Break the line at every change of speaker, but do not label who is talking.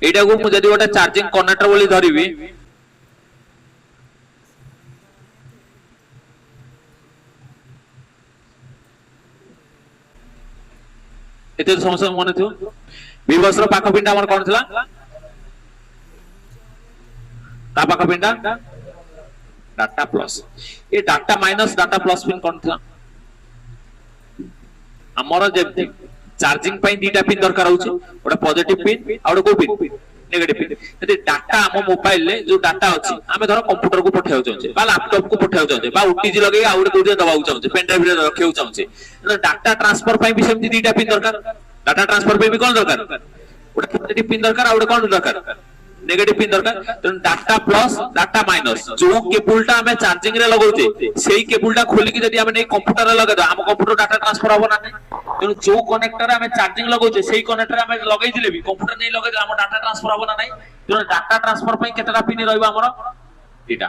এইটা কো মু যদি গোটা চার্জিং কনেক্টর বলি ধরিবি এতে সমস্যা মনে থিও বিবস্র পাখ পিনটা আমার কোন ছিলা তা পাখ পিনটা ডাটা প্লস এই data minus data plus pin কোন ছিলা ଆମର ଯେମିତି ଚାର୍ଜିଂ ପାଇଁ ଦିଟା ପିନ୍ ଦରକାର ହଉଛି ଗୋଟେ ପଜିଟିଭ ପିନ୍ ଆଉ ଗୋଟେ କୋଉ ପିନ୍ ନେଗେଟିଭ ପିନ୍ ଯଦି ଡାଟା ଆମ ମୋବାଇଲ ରେ ଯୋଉ ଡାଟା ଅଛି ଆମେ ଧର କମ୍ପ୍ୟୁଟର କୁ ପଠେଇବାକୁ ଚାହୁଁଛେ ବା ଲ୍ୟାପଟପ କୁ ପଠେଇବାକୁ ଚାହୁଁଛେ ବା ଓଟିଜି ଲଗେଇ ଆଉ ଗୋଟେ କୋଉଠି ଦବାକୁ ଚାହୁଁଛେ ପେନ୍ ଡ୍ରାଇଭ ରେ ରଖିବାକୁ ଚାହୁଁଛେ ଡାଟା ଟ୍ରାନ୍ସଫର ପାଇଁ ବି ସେମିତି ଦିଟା ପିନ୍ ଦରକାର ଡାଟା ଟ୍ରାନ୍ସଫର ପାଇଁ ବି କଣ ଦରକାର ଗୋଟେ ପଜିଟିଭ ପିନ୍ ଦରକାର ଆଉ ଗୋଟେ କଣ ଦରକାର नेगेटिव पिन दरकार तो डाटा प्लस डाटा माइनस जो केबलटा हमें चार्जिंग रे लगाउचे सेही केबलटा खोली कि जदी हमें नै कंप्यूटर रे लगा दो हम कंप्यूटर डाटा ट्रांसफर होबो ना नै तो जो कनेक्टर हमें चार्जिंग लगाउचे सेही कनेक्टर हमें लगाई दिले भी कंप्यूटर नै लगाई हम डाटा ट्रांसफर होबो ना नै तो डाटा ट्रांसफर पई केतरा पिन रहइबो हमर एटा